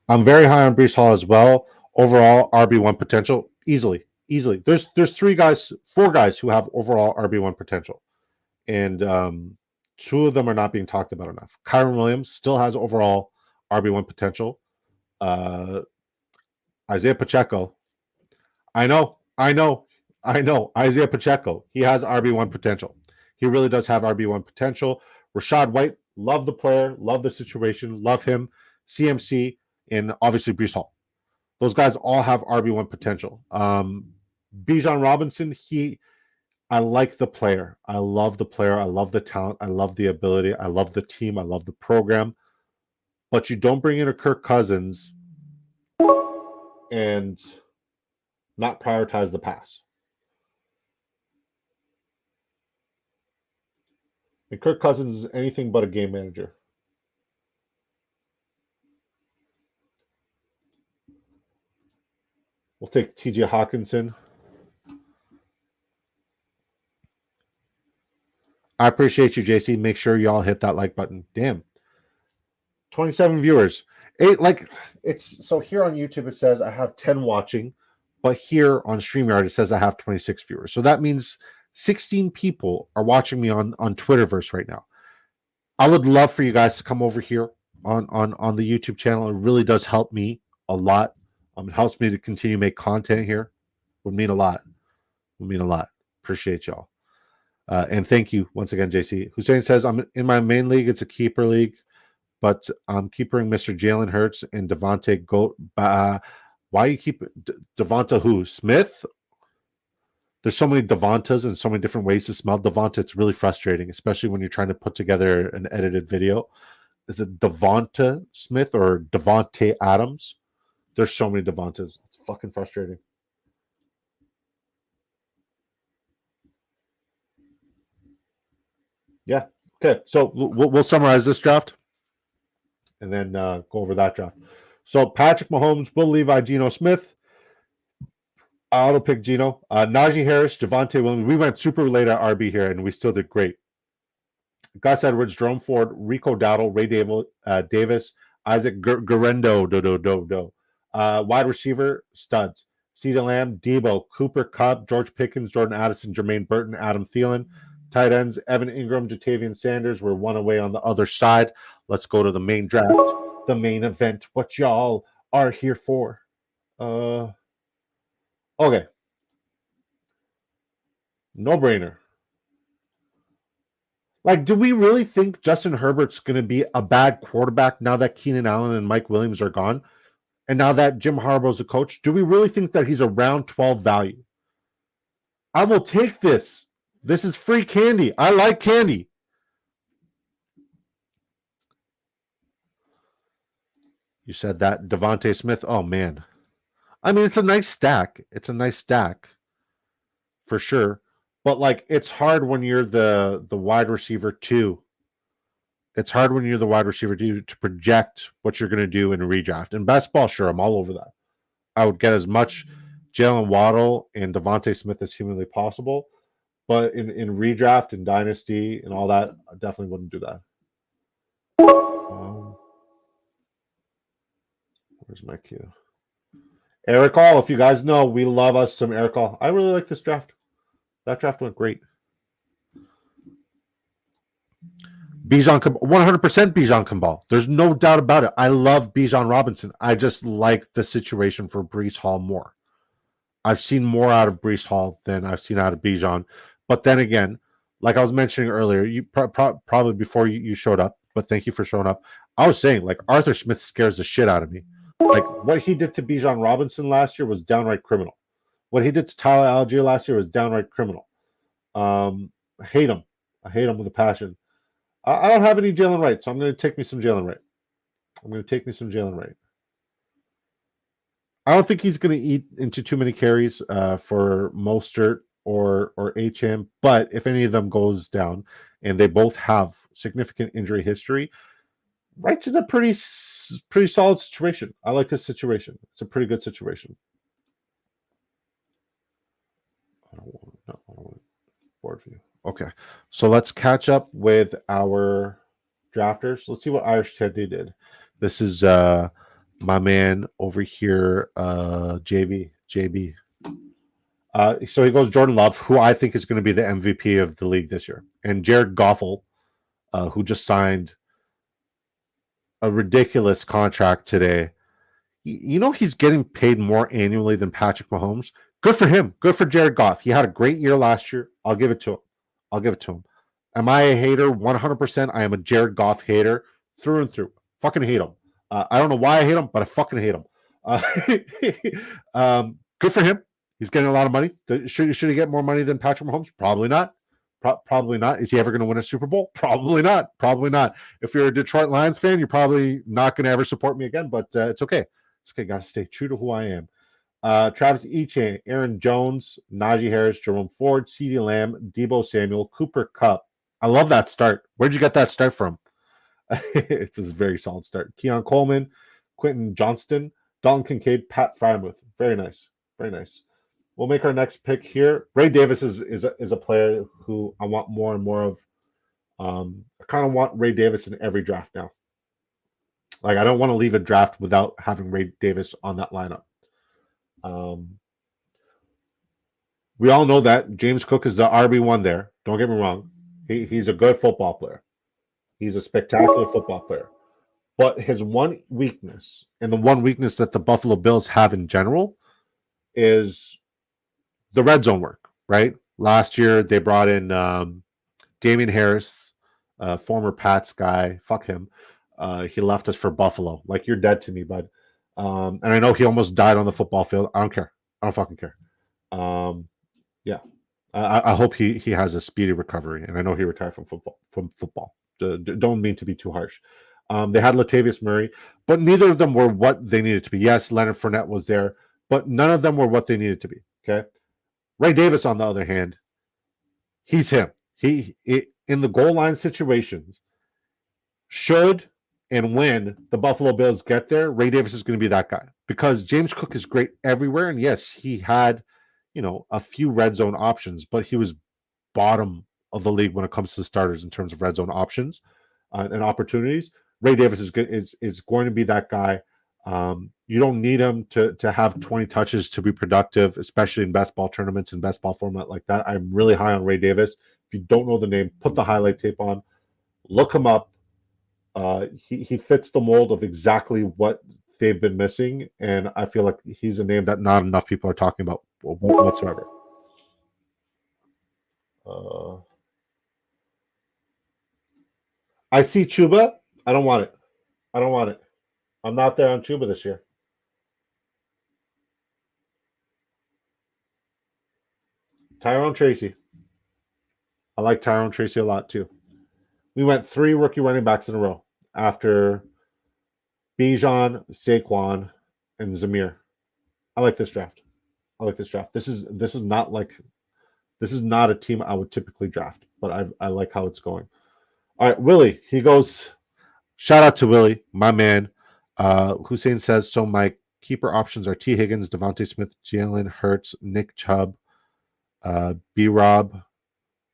I'm very high on Breece Hall as well. Overall, RB1 potential, easily. There's four guys who have overall RB1 potential, and two of them are not being talked about enough. Kyren Williams still has overall RB1 potential. Isaiah Pacheco, I know. Isaiah Pacheco, he has RB1 potential. He really does have RB1 potential. Rachaad White, love the player, love the situation, love him. CMC, and obviously Breece Hall. Those guys all have RB1 potential. Bijan Robinson, I like the player. I love the player. I love the talent. I love the ability. I love the team. I love the program. But you don't bring in a Kirk Cousins and not prioritize the pass. And Kirk Cousins is anything but a game manager. We'll take TJ Hawkinson. I appreciate you, JC. Make sure y'all hit that like button. Damn. 27 viewers. So here on YouTube, it says I have 10 watching, but here on StreamYard, it says I have 26 viewers. So that means 16 people are watching me on Twitterverse right now. I would love for you guys to come over here on the YouTube channel. It really does help me a lot. It helps me to continue to make content here. Would mean a lot. Appreciate y'all. And thank you once again, JC. Hussein says, I'm in my main league. It's a keeper league, but I'm keeping Mr. Jalen Hurts and Devontae Goat. Why you keep Devonta who? Smith? There's so many Devontas and so many different ways to smell Devonta. It's really frustrating, especially when you're trying to put together an edited video. Is it Devonta Smith or Devontae Adams? There's so many Devontas. It's fucking frustrating. Yeah. Okay. So we'll summarize this draft and then go over that draft. So Patrick Mahomes, Will Levi, Geno Smith. I auto pick Geno. Najee Harris, Javonte Williams. We went super late at RB here, and we still did great. Gus Edwards, Jerome Ford, Rico Dowdle, Ray Davis, Isaac Garendo, wide receiver, studs. CeeDee Lamb, Debo, Cooper Kupp, George Pickens, Jordan Addison, Jermaine Burton, Adam Thielen. Tight ends, Evan Ingram, Jatavian Sanders. We're one away on the other side. Let's go to the main draft, the main event, what y'all are here for. Okay. No-brainer. Do we really think Justin Herbert's going to be a bad quarterback now that Keenan Allen and Mike Williams are gone? And now that Jim Harbaugh's a coach, do we really think that he's a round 12 value? I will take this. This is free candy. I like candy. You said that. Devontae Smith. Oh, man. I mean, it's a nice stack. For sure. But it's hard when you're the wide receiver too. It's hard when you're the wide receiver to project what you're going to do in a redraft. In best ball, sure, I'm all over that. I would get as much Jalen Waddle and Devontae Smith as humanly possible. But in redraft and dynasty and all that, I definitely wouldn't do that. Where's my cue? Eric Hall, if you guys know, we love us some Eric Hall. I really like this draft. That draft went great. Bijan, 100% Bijan Kimball. There's no doubt about it. I love Bijan Robinson. I just like the situation for Breece Hall more. I've seen more out of Breece Hall than I've seen out of Bijan. But then again, like I was mentioning earlier, you probably before you showed up, but thank you for showing up. I was saying, like, Arthur Smith scares the shit out of me. Like, what he did to Bijan Robinson last year was downright criminal. What he did to Tyler Algier last year was downright criminal. I hate him. I hate him with a passion. I don't have any Jalen Wright, so I'm going to take me some Jalen Wright. I don't think he's going to eat into too many carries for Mostert or HM, but if any of them goes down and they both have significant injury history, Wright's in a pretty solid situation. I like his situation. It's a pretty good situation. I don't want board view. Okay, so let's catch up with our drafters. Let's see what Irish Teddy did. This is my man over here, JB. So he goes Jordan Love, who I think is going to be the MVP of the league this year, and Jared Goffel, who just signed a ridiculous contract today. You know, he's getting paid more annually than Patrick Mahomes. Good for him. Good for Jared Goff. He had a great year last year. I'll give it to him. Am I a hater? 100%. I am a Jared Goff hater through and through. Fucking hate him. I don't know why I hate him, but I fucking hate him. Good for him. He's getting a lot of money. Should he get more money than Patrick Mahomes? Probably not. Probably not. Is he ever going to win a Super Bowl? Probably not. If you're a Detroit Lions fan, you're probably not going to ever support me again, but it's okay. It's okay. Got to stay true to who I am. Travis Etienne, Aaron Jones, Najee Harris, Jerome Ford, CeeDee Lamb, Deebo Samuel, Cooper Kupp. I love that start. Where'd you get that start from? It's a very solid start. Keon Coleman, Quentin Johnston, Dalton Kincaid, Pat Frymouth. Very nice. We'll make our next pick here. Ray Davis is a player who I want more and more of. I kind of want Ray Davis in every draft now. Like, I don't want to leave a draft without having Ray Davis on that lineup. We all know that James Cook is the RB1 there. Don't get me wrong. He's a good football player. He's a spectacular football player. But his one weakness, and the one weakness that the Buffalo Bills have in general, is the red zone work, right? Last year, they brought in Damian Harris, former Pats guy. Fuck him. He left us for Buffalo. Like, you're dead to me, bud. And I know he almost died on the football field. I don't care. I don't fucking care. Yeah. I hope he has a speedy recovery, and I know he retired from football. Don't mean to be too harsh. They had Latavius Murray, but neither of them were what they needed to be. Yes, Leonard Fournette was there, but none of them were what they needed to be. Okay. Ray Davis, on the other hand, he's him. He in the goal line situations, should and when the Buffalo Bills get there, Ray Davis is going to be that guy, because James Cook is great everywhere. And yes, he had, a few red zone options, but he was bottom of the league when it comes to the starters in terms of red zone options and opportunities. Ray Davis is going to be that guy. You don't need him to have 20 touches to be productive, especially in best ball tournaments and best ball format like that. I'm really high on Ray Davis. If you don't know the name, put the highlight tape on, look him up. He fits the mold of exactly what they've been missing, and I feel like he's a name that not enough people are talking about whatsoever. I see Chuba. I don't want it. I'm not there on Chuba this year. Tyrone Tracy. I like Tyrone Tracy a lot too. We went 3 rookie running backs in a row after Bijan, Saquon, and Zamir. I like this draft. This is not a team I would typically draft, but I like how it's going. All right, Willie. He goes. Shout out to Willie, my man. Hussein says, so my keeper options are T. Higgins, Devontae Smith, Jalen Hurts, Nick Chubb, B-Rob,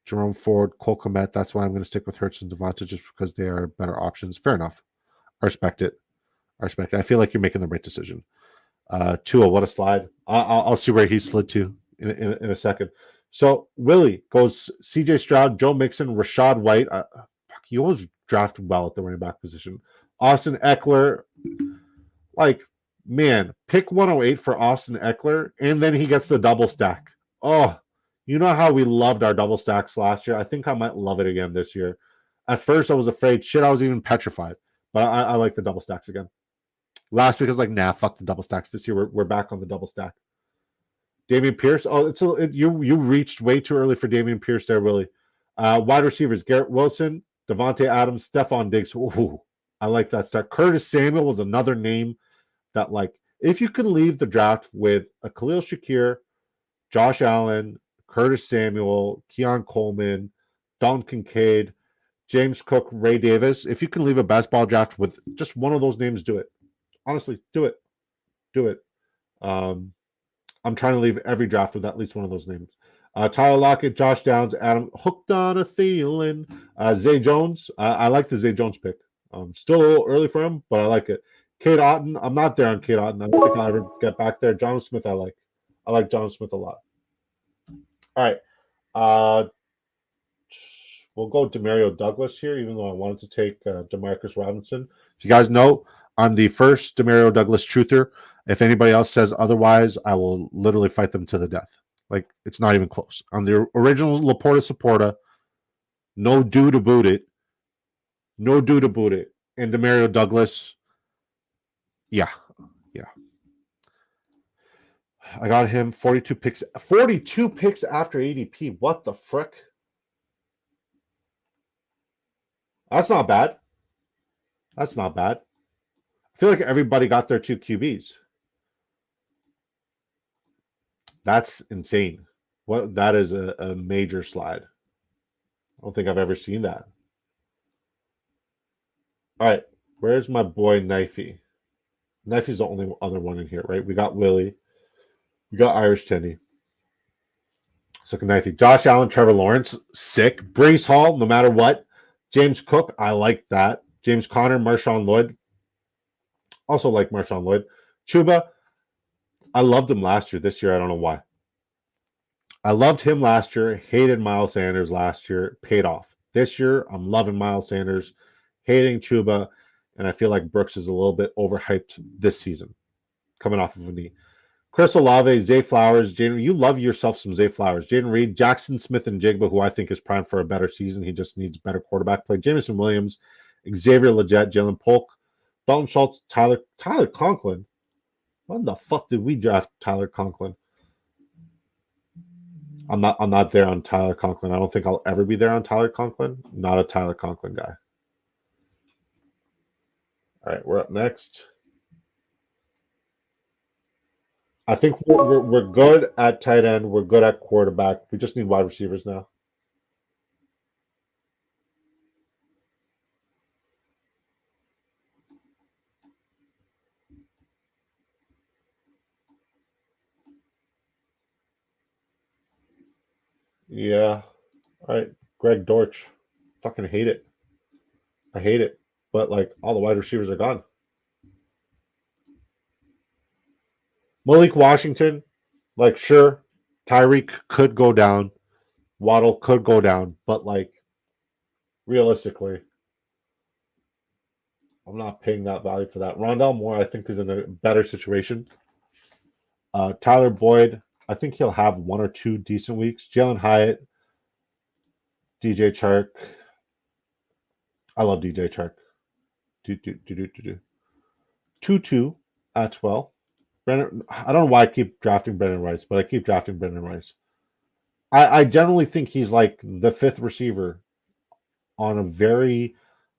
Jerome Ford, Cole Kmet. That's why I'm going to stick with Hurts and Devontae, just because they are better options. Fair enough. I respect it. I feel like you're making the right decision. Tua, what a slide. I'll see where he slid to in a second. So Willie goes CJ Stroud, Joe Mixon, Rashad White. He always drafted well at the running back position. Austin Eckler, like, man, pick 108 for Austin Eckler, and then he gets the double stack. Oh, you know how we loved our double stacks last year? I think I might love it again this year. At first, I was afraid. Shit, I was even petrified. But I like the double stacks again. Last week, I was like, nah, fuck the double stacks. This year, we're back on the double stack. Dameon Pierce. Oh, you reached way too early for Dameon Pierce there, Willie. Wide receivers, Garrett Wilson, Devontae Adams, Stephon Diggs. Ooh, I like that start. Curtis Samuel was another name that, like, if you can leave the draft with a Khalil Shakir, Josh Allen, Curtis Samuel, Keon Coleman, Don Kincaid, James Cook, Ray Davis, if you can leave a best ball draft with just one of those names, do it. Honestly, do it. Do it. I'm trying to leave every draft with at least one of those names. Tyler Lockett, Josh Downs, Adam hooked on a Thielen, Zay Jones. I like the Zay Jones pick. Still a little early for him, but I like it. Cade Otton, I'm not there on Cade Otton. I don't think I'll ever get back there. John Smith, I like. I like John Smith a lot. All right. We'll go Demario Douglas here, even though I wanted to take Demarcus Robinson. If you guys know, I'm the first Demario Douglas truther. If anybody else says otherwise, I will literally fight them to the death. Like, it's not even close. I'm the original Laporta supporter. No do to boot it. No do to boot it. And Demario Douglas, yeah. I got him 42 picks. 42 picks after ADP. What the frick? That's not bad. That's not bad. I feel like everybody got their 2 QBs. That's insane. What that is a major slide. I don't think I've ever seen that. All right, where's my boy Knifey? Knifey's the only other one in here, right? We got Willie. We got Irish Tenny. So Knifey. Josh Allen, Trevor Lawrence, sick. Breece Hall, no matter what. James Cook, I like that. James Conner, Marshawn Lloyd. Also like Marshawn Lloyd. Chuba, I loved him last year. This year, I don't know why. I loved him last year. Hated Miles Sanders last year. Paid off. This year, I'm loving Miles Sanders. Hating Chuba. And I feel like Brooks is a little bit overhyped this season. Coming off of a knee. Chris Olave, Zay Flowers. Jaden, you love yourself some Zay Flowers. Jaden Reed, Jackson Smith and Jigba, who I think is primed for a better season. He just needs better quarterback play. Jameson Williams, Xavier Legette, Jalen Polk, Dalton Schultz, Tyler Conklin. When the fuck did we draft Tyler Conklin? I'm not there on Tyler Conklin. I don't think I'll ever be there on Tyler Conklin. Not a Tyler Conklin guy. All right, we're up next. I think we're good at tight end. We're good at quarterback. We just need wide receivers now. Yeah. All right. Greg Dortch. Fucking hate it. I hate it. But, like, all the wide receivers are gone. Malik Washington, like, sure, Tyreek could go down. Waddle could go down. But, like, realistically, I'm not paying that value for that. Rondell Moore, I think, is in a better situation. Tyler Boyd, I think he'll have 1 or 2 decent weeks. Jalen Hyatt, DJ Chark. I love DJ Chark. 2-2 at 12. Brandon, I don't know why I keep drafting Brendan Rice, but I keep drafting Brendan Rice. I generally think he's like the 5th receiver on a very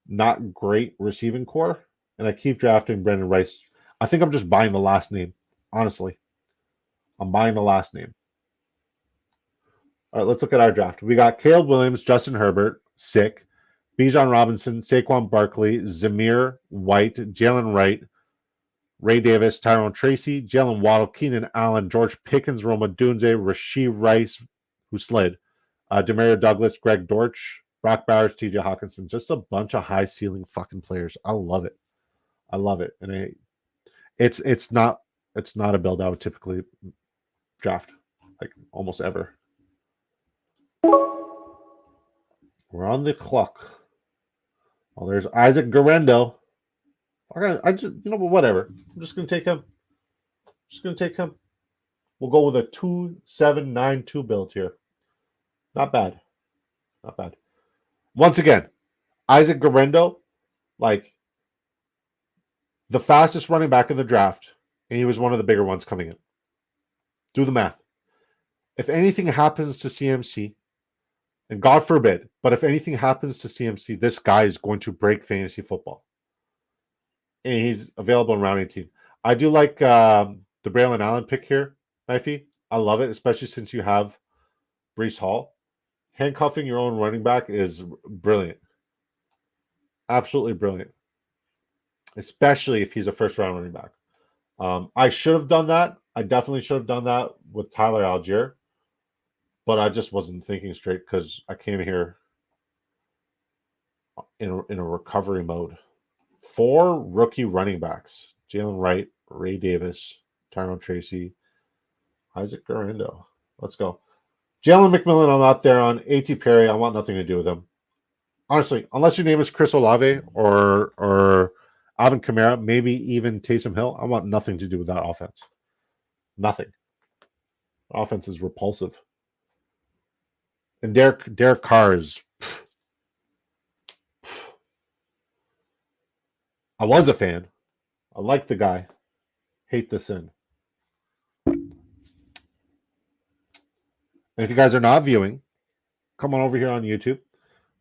not great receiving core, and I keep drafting Brendan Rice. I think I'm just buying the last name, honestly. I'm buying the last name. All right, let's look at our draft. We got Caleb Williams, Justin Herbert, sick. Bijan Robinson, Saquon Barkley, Zamir White, Jalen Wright, Ray Davis, Tyrone Tracy, Jalen Waddle, Keenan Allen, George Pickens, Roma Dunze, Rashee Rice, who slid, Demario Douglas, Greg Dortch, Brock Bowers, TJ Hawkinson. Just a bunch of high ceiling fucking players. I love it. I love it. And it's not it's not a build I would typically draft, like almost ever. We're on the clock. Well, there's Isaac Garendo. I just, whatever. I'm just gonna take him. We'll go with a 2-7-9-2 build here. Not bad. Once again, Isaac Garendo, like the fastest running back in the draft, and he was one of the bigger ones coming in. Do the math. If anything happens to CMC, and God forbid, but if anything happens to CMC, this guy is going to break fantasy football. And he's available in round 18. I do like the Braylon Allen pick here, Knifey. I love it, especially since you have Breece Hall. Handcuffing your own running back is brilliant. Absolutely brilliant. Especially if he's a first-round running back. I should have done that. I definitely should have done that with Tyler Algier. But I just wasn't thinking straight because I came here in a recovery mode. 4 rookie running backs. Jalen Wright, Ray Davis, Tyrone Tracy, Isaac Garendo. Let's go. Jalen McMillan, I'm out there on. A.T. Perry, I want nothing to do with him. Honestly, unless your name is Chris Olave or Alvin Kamara, maybe even Taysom Hill, I want nothing to do with that offense. Nothing. Offense is repulsive. And Derek Carr is... I was a fan. I like the guy. Hate the sin. And if you guys are not viewing, come on over here on YouTube.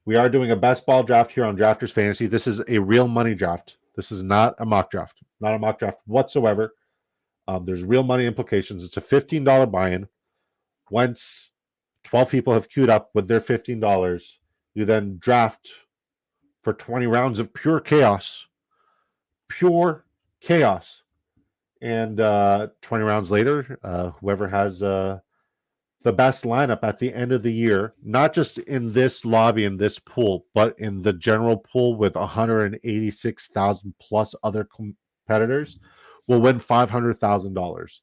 We are doing a best ball draft here on Drafters Fantasy. This is a real money draft. This is not a mock draft. Not a mock draft whatsoever. There's real money implications. It's a $15 buy-in. Once 12 people have queued up with their $15, you then draft for 20 rounds of pure chaos. Pure chaos. And 20 rounds later, whoever has the best lineup at the end of the year, not just in this lobby, in this pool, but in the general pool with 186,000 plus other competitors, will win $500,000,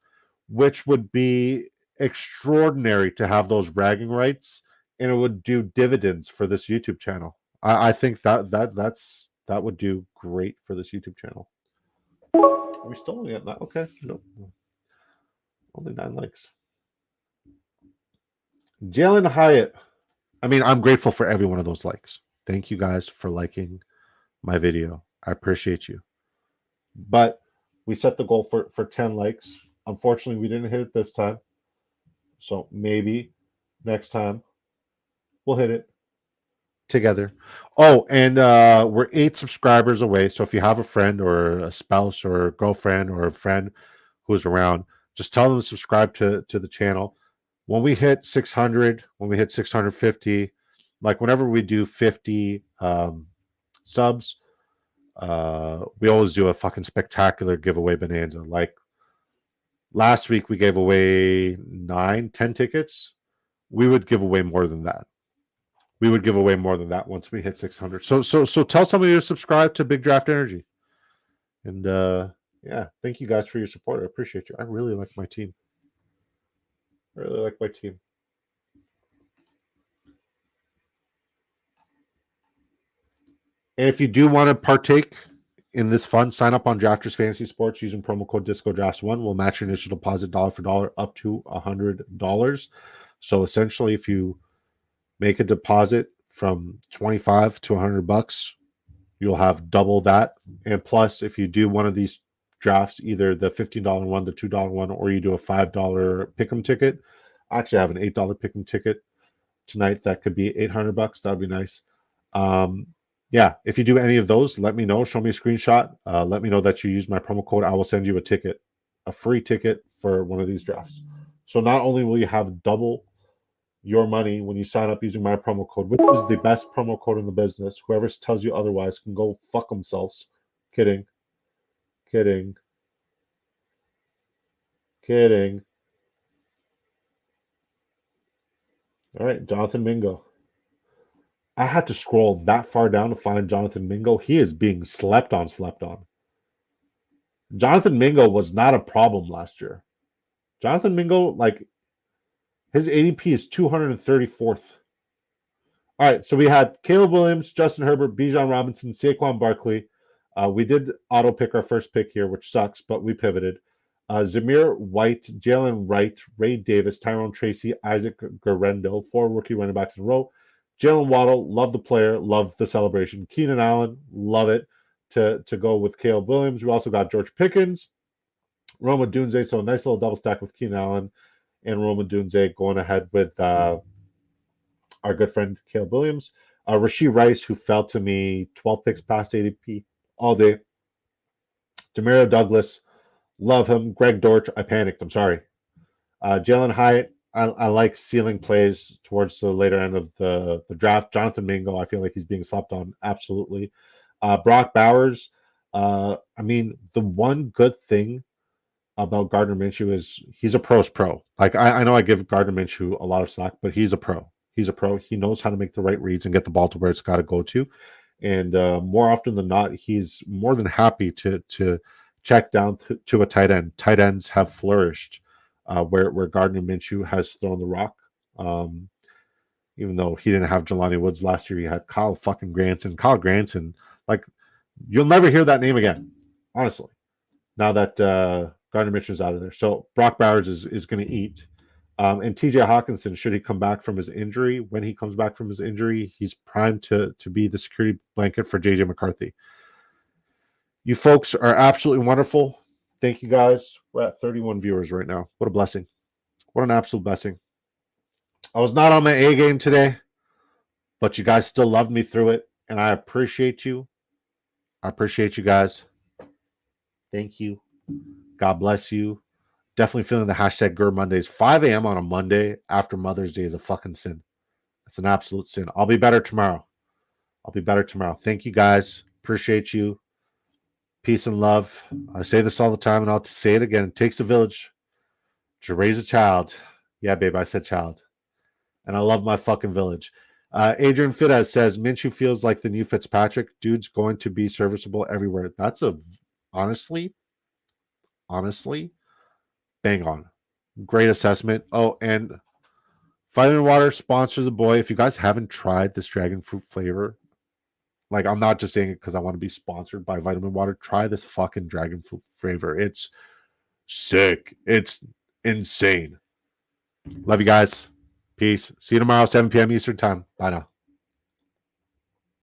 which would be extraordinary to have those bragging rights, and it would do dividends for this YouTube channel. I think that would do great for this YouTube channel. Are we still only at 9? Okay, nope. Only 9 likes. Jalen Hyatt. I mean, I'm grateful for every one of those likes. Thank you guys for liking my video. I appreciate you. But we set the goal for 10 likes. Unfortunately, we didn't hit it this time. So maybe next time we'll hit it together. Oh, and we're 8 subscribers away. So if you have a friend or a spouse or a girlfriend or a friend who's around, just tell them to subscribe to the channel. When we hit 600, when we hit 650, like whenever we do 50 subs, we always do a fucking spectacular giveaway bonanza. Like last week, we gave away 10 tickets. We would give away more than that. We would give away more than that once we hit 600. So tell somebody to subscribe to Big Draft Energy. And yeah, thank you guys for your support. I appreciate you. I really like my team. I really like my team. And if you do want to partake in this fun, sign up on Drafters Fantasy Sports using promo code DiscoDrafts1. We'll match your initial deposit dollar for dollar up to $100. So essentially, if you make a deposit from $25 to $100, you'll have double that. And plus, if you do one of these drafts, either the $15 one, the $2 one, or you do a $5 pick'em ticket. I actually have an $8 pick'em ticket tonight that could be $800. That'd be nice. Yeah, if you do any of those, let me know. Show me a screenshot. Let me know that you use my promo code. I will send you a ticket, a free ticket for one of these drafts. So not only will you have double your money when you sign up using my promo code, which is the best promo code in the business. Whoever tells you otherwise can go fuck themselves. Kidding. All right, Jonathan Mingo. I had to scroll that far down to find Jonathan Mingo. He is being slept on. Jonathan Mingo was not a problem last year. Jonathan Mingo, like his ADP is 234th. All right, so we had Caleb Williams, Justin Herbert, Bijan Robinson, Saquon Barkley. We did auto pick our first pick here, which sucks, but we pivoted. Zamir White, Jalen Wright, Ray Davis, Tyrone Tracy, Isaac Guerrero, 4 rookie running backs in a row. Jalen Waddle, love the player, love the celebration. Keenan Allen, love it to go with Caleb Williams. We also got George Pickens, Roma Dunze, so a nice little double stack with Keenan Allen and Roma Dunze going ahead with our good friend Caleb Williams. Rashee Rice, who fell to me 12 picks past ADP all day. Demario Douglas, love him. Greg Dortch, I panicked. I'm sorry. Jalen Hyatt, I like ceiling plays towards the later end of the draft. Jonathan Mingo, I feel like he's being slept on. Absolutely. Brock Bowers, I mean, the one good thing about Gardner Minshew is he's a pro's pro. Like, I know I give Gardner Minshew a lot of slack, but he's a pro. He's a pro. He knows how to make the right reads and get the ball to where it's got to go to. And more often than not, he's more than happy to check down to a tight end. Tight ends have flourished where Gardner Minshew has thrown the rock. Even though he didn't have Jelani Woods last year, he had Kyle fucking Granson. Kyle Granson, like, you'll never hear that name again, honestly, now that Gardner Minshew's out of there. So Brock Bowers is going to eat. And TJ Hawkinson, should he come back from his injury, when he comes back from his injury, he's primed to be the security blanket for JJ McCarthy. You folks are absolutely wonderful. Thank you, guys. We're at 31 viewers right now. What a blessing. What an absolute blessing. I was not on my A game today, but you guys still loved me through it, and I appreciate you. I appreciate you guys. Thank you. God bless you. Definitely feeling the hashtag Gur Mondays. 5 a.m. on a Monday after Mother's Day is a fucking sin. It's an absolute sin. I'll be better tomorrow. Thank you, guys. Appreciate you. Peace and love. I say this all the time, and I'll say it again. It takes a village to raise a child. Yeah, babe, I said child. And I love my fucking village. Adrian Fidesz says, Minshew feels like the new Fitzpatrick. Dude's going to be serviceable everywhere. That's honestly, bang on. Great assessment. Oh, and Vitamin Water sponsor the boy. If you guys haven't tried this dragon fruit flavor, like, I'm not just saying it because I want to be sponsored by Vitamin Water. Try this fucking dragon fruit flavor. It's sick. It's insane. Love you guys. Peace. See you tomorrow, 7 p.m. Eastern time. Bye now.